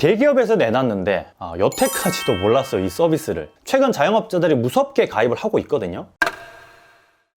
대기업에서 내놨는데 여태까지도 몰랐어요, 이 서비스를. 최근 자영업자들이 무섭게 가입을 하고 있거든요.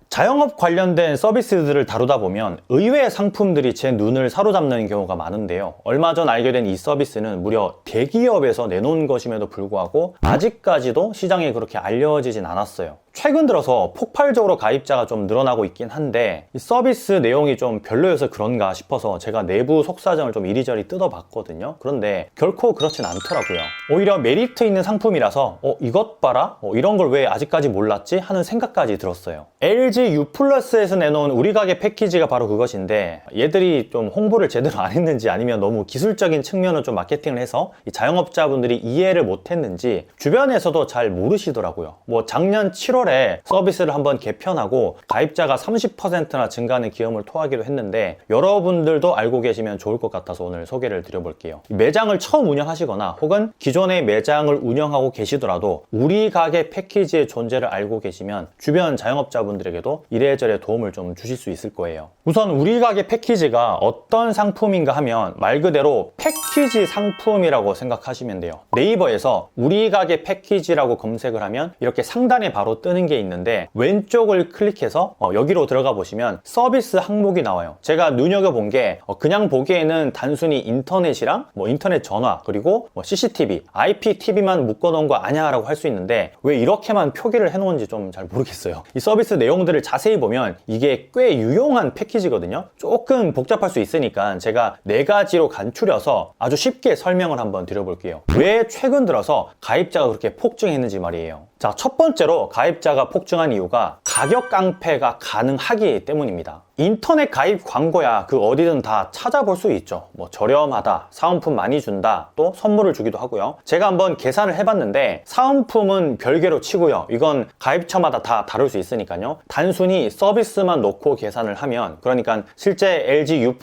자영업 관련된 서비스들을 다루다 보면 의외의 상품들이 제 눈을 사로잡는 경우가 많은데요. 얼마 전 알게 된 이 서비스는 무려 대기업에서 내놓은 것임에도 불구하고 아직까지도 시장에 그렇게 알려지진 않았어요. 최근 들어서 폭발적으로 가입자가 좀 늘어나고 있긴 한데 이 서비스 내용이 좀 별로여서 그런가 싶어서 제가 내부 속사정을 좀 이리저리 뜯어봤거든요. 그런데 결코 그렇진 않더라고요. 오히려 메리트 있는 상품이라서 이것 봐라? 이런 걸 왜 아직까지 몰랐지? 하는 생각까지 들었어요. LG U+에서 내놓은 우리 가게 패키지가 바로 그것인데 얘들이 좀 홍보를 제대로 안 했는지 아니면 너무 기술적인 측면을 좀 마케팅을 해서 이 자영업자분들이 이해를 못했는지 주변에서도 잘 모르시더라고요. 뭐 작년 7월에 서비스를 한번 개편하고 가입자가 30%나 증가하는 기염을 토하기로 했는데 여러분들도 알고 계시면 좋을 것 같아서 오늘 소개를 드려볼게요. 매장을 처음 운영하시거나 혹은 기존의 매장을 운영하고 계시더라도 우리 가게 패키지의 존재를 알고 계시면 주변 자영업자분들에게도 이래저래 도움을 좀 주실 수 있을 거예요. 우선 우리 가게 패키지가 어떤 상품인가 하면 말 그대로 패키지 상품이라고 생각하시면 돼요. 네이버에서 우리 가게 패키지라고 검색을 하면 이렇게 상단에 바로 뜨는 게 있는데 왼쪽을 클릭해서 여기로 들어가 보시면 서비스 항목이 나와요. 제가 눈여겨본 게 그냥 보기에는 단순히 인터넷이랑 인터넷 전화 그리고 CCTV, IPTV만 묶어놓은 거 아냐 라고 할 수 있는데 왜 이렇게만 표기를 해놓은지 좀 잘 모르겠어요. 이 서비스 내용들을 자세히 보면 이게 꽤 유용한 패키지거든요. 조금 복잡할 수 있으니까 제가 4가지로 간추려서 아주 쉽게 설명을 한번 드려볼게요. 왜 최근 들어서 가입자가 그렇게 폭증했는지 말이에요. 자, 첫 번째로 가입자가 폭증한 이유가 가격 깡패가 가능하기 때문입니다. 인터넷 가입 광고야 그 어디든 다 찾아볼 수 있죠. 저렴하다, 사은품 많이 준다, 또 선물을 주기도 하고요. 제가 한번 계산을 해봤는데 사은품은 별개로 치고요. 이건 가입처마다 다 다를 수 있으니까요. 단순히 서비스만 놓고 계산을 하면, 그러니까 실제 LG U+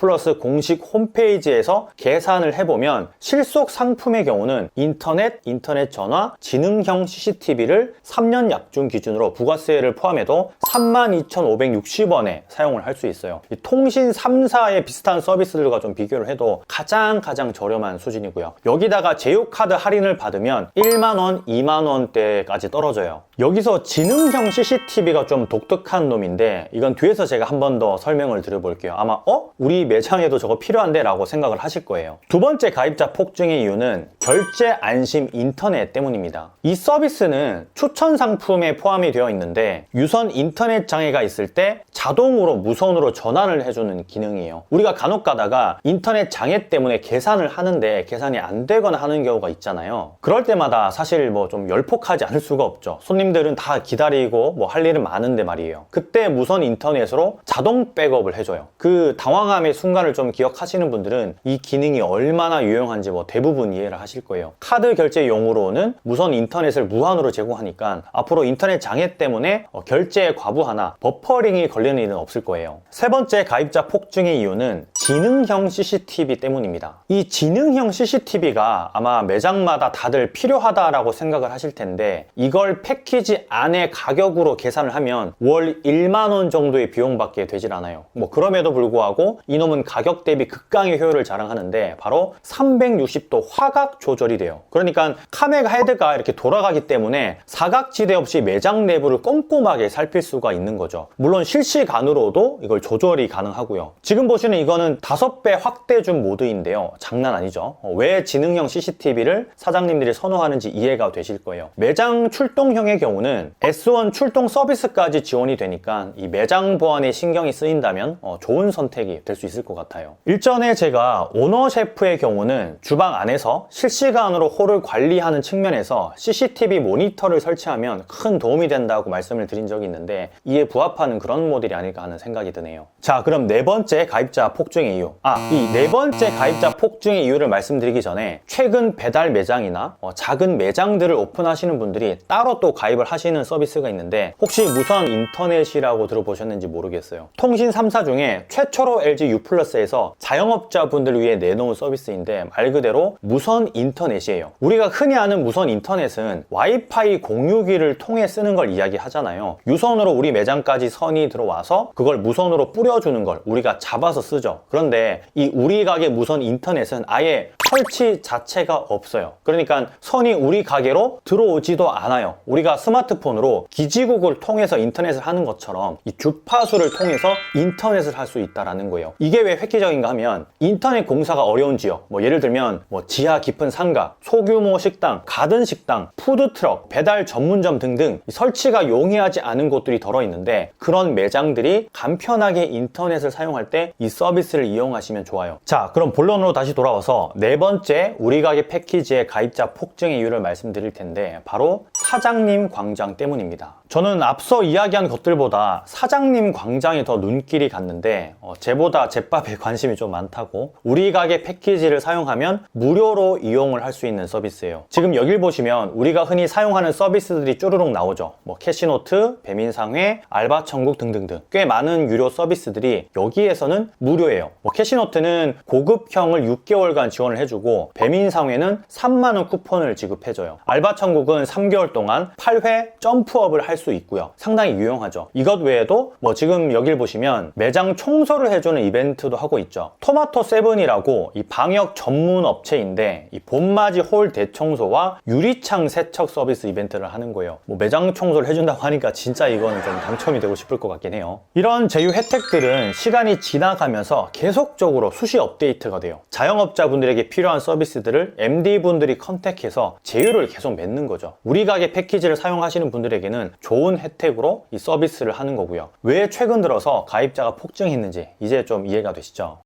공식 홈페이지에서 계산을 해보면 실속 상품의 경우는 인터넷 전화, 지능형 CCTV를 3년 약중 기준으로 부가세를 포함해도 32,560원에 사용을 할 수 있어요. 이 통신 3사의 비슷한 서비스들과 좀 비교를 해도 가장 저렴한 수준이고요. 여기다가 제휴카드 할인을 받으면 1만원, 2만원대까지 떨어져요. 여기서 지능형 CCTV가 좀 독특한 놈인데 이건 뒤에서 제가 한 번 더 설명을 드려볼게요. 아마 우리 매장에도 저거 필요한데? 라고 생각을 하실 거예요. 두 번째 가입자 폭증의 이유는 결제 안심 인터넷 때문입니다. 이 서비스는 추천 상품에 포함이 되어 있는데 유선 인터넷 장애가 있을 때 자동으로 무선으로 전환을 해주는 기능이에요. 우리가 간혹 가다가 인터넷 장애 때문에 계산을 하는데 계산이 안 되거나 하는 경우가 있잖아요. 그럴 때마다 사실 좀 열폭하지 않을 수가 없죠. 손님들은 다 기다리고 할 일은 많은데 말이에요. 그때 무선 인터넷으로 자동 백업을 해줘요. 그 당황함의 순간을 좀 기억하시는 분들은 이 기능이 얼마나 유용한지 대부분 이해를 하실 거예요. 카드 결제용으로는 무선 인터넷을 무한으로 제공하니까 앞으로 인터넷 장애 때문에 결제에 과부하나 버퍼링이 걸리는 일은 없을 거예요. 세 번째 가입자 폭증의 이유는 지능형 CCTV 때문입니다. 이 지능형 CCTV가 아마 매장마다 다들 필요하다라고 생각을 하실 텐데 이걸 패키지 안에 가격으로 계산을 하면 월 1만원 정도의 비용밖에 되질 않아요. 그럼에도 불구하고 이놈은 가격 대비 극강의 효율을 자랑하는데 바로 360도 화각 조절이 돼요. 그러니까 카메라 헤드가 이렇게 돌아가기 때문에 사각지대 없이 매장 내부를 꼼꼼하게 살필 수가 있는 거죠. 물론 실시간으로도 이걸 조절이 가능하고요. 지금 보시는 이거는 5배 확대 줌 모드인데요. 장난 아니죠. 왜 지능형 CCTV를 사장님들이 선호하는지 이해가 되실 거예요. 매장 출동형의 경우는 S1 출동 서비스까지 지원이 되니까 이 매장 보안에 신경이 쓰인다면 좋은 선택이 될 수 있을 것 같아요. 일전에 제가 오너 셰프의 경우는 주방 안에서 실시간으로 홀을 관리하는 측면에서 CCTV 모니터를 설치하면 큰 도움이 된다고 말씀을 드린 적이 있는데 이에 부합하는 그런 모델이 아닐까 하는 생각이 드네요. 자, 그럼 네 번째 가입자 폭증의 이유. 이 네 번째 가입자 폭증의 이유를 말씀드리기 전에 최근 배달 매장이나 작은 매장들을 오픈하시는 분들이 따로 또 가입을 하시는 서비스가 있는데 혹시 무선 인터넷이라고 들어보셨는지 모르겠어요. 통신 3사 중에 최초로 LG U+에서 자영업자분들을 위해 내놓은 서비스인데 말 그대로 무선 인터넷이에요. 우리가 흔히 아는 무선 인터넷은 와이파이 공유기를 통해 쓰는 걸 이야기하잖아요. 유선으로 우리 매장까지 선이 들어와서 그걸 무선으로 뿌려주는 걸 우리가 잡아서 쓰죠. 그런데 이 우리 가게 무선 인터넷은 아예 설치 자체가 없어요. 그러니까 선이 우리 가게로 들어오지도 않아요. 우리가 스마트폰으로 기지국을 통해서 인터넷을 하는 것처럼 이 주파수를 통해서 인터넷을 할 수 있다는 거예요. 이게 왜 획기적인가 하면 인터넷 공사가 어려운 지역, 예를 들면 지하 깊은 상가, 소규모 식당, 가든 식당, 푸드트럭, 배달 전문점 등등 설치가 용이하지 않은 곳들이 덜어 있는데 그런 매장들이 간편하게 인터넷을 사용할 때 이 서비스를 이용하시면 좋아요. 자, 그럼 본론으로 다시 돌아와서 네 번째 우리 가게 패키지의 가입자 폭증의 이유를 말씀드릴 텐데 바로 사장님 광장 때문입니다. 저는 앞서 이야기한 것들보다 사장님 광장이 더 눈길이 갔는데 쟤보다 잿밥에 관심이 좀 많다고. 우리 가게 패키지를 사용하면 무료로 이용을 할 수 있는 서비스예요. 지금 여길 보시면 우리가 흔히 사용하는 서비스들이 쪼르륵 나오죠. 캐시노트, 배민상회, 알바천국 등등등 꽤 많은 유료 서비스들이 여기에서는 무료예요. 캐시노트는 고급형을 6개월간 지원을 해주고 배민상회는 3만원 쿠폰을 지급해줘요. 알바천국은 3개월 동안 8회 점프업을 할 수 있고요. 상당히 유용하죠. 이것 외에도 지금 여길 보시면 매장 청소를 해주는 이벤트도 하고 있죠. 토마토 세븐이라고 이 방역 전문 업체인데 이 봄맞이 홀 대청소와 유리창 세척 서비스 이벤트를 하는 거예요. 매장 청소를 해준다고 하니까 진짜 이거는 좀 당첨이 되고 싶을 것 같긴 해요. 이런 제휴 혜택들은 시간이 지나가면서 계속적으로 수시 업데이트가 돼요. 자영업자분들에게 필요한 서비스들을 MD분들이 컨택해서 제휴를 계속 맺는 거죠. 우리 가게 패키지를 사용하시는 분들에게는 좋은 혜택으로 이 서비스를 하는 거고요. 왜 최근 들어서 가입자가 폭증했는지 이제 좀 이해가 되시죠?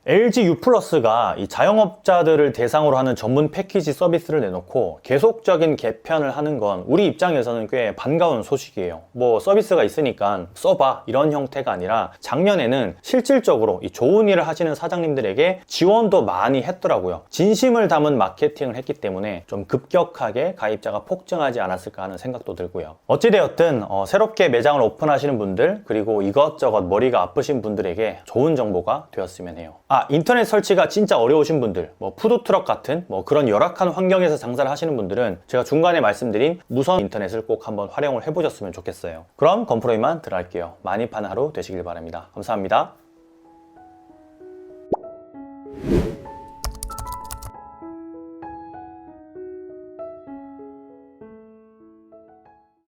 LG U+가 이 자영업자들을 대상으로 하는 전문 패키지 서비스를 내놓고 계속적인 개편을 하는 건 우리 입장에서는 꽤 반가운 소식이에요. 서비스가 있으니까 써봐 이런 형태가 아니라 작년에는 실질적으로 이 좋은 일을 하시는 사장님들에게 지원도 많이 했더라고요. 진심을 담은 마케팅을 했기 때문에 좀 급격하게 가입자가 폭증하지 않았을까 하는 생각도 들고요. 어찌되었든 새롭게 매장을 오픈하시는 분들 그리고 이것저것 머리가 아프신 분들에게 좋은 정보가 되었으면 해요. 인터넷 설치가 진짜 어려우신 분들, 푸드트럭 같은 그런 열악한 환경에서 장사를 하시는 분들은 제가 중간에 말씀드린 무선 인터넷을 꼭 한번 활용을 해보셨으면 좋겠어요. 그럼 건프로 이만 들어갈게요. 많이 파는 하루 되시길 바랍니다. 감사합니다.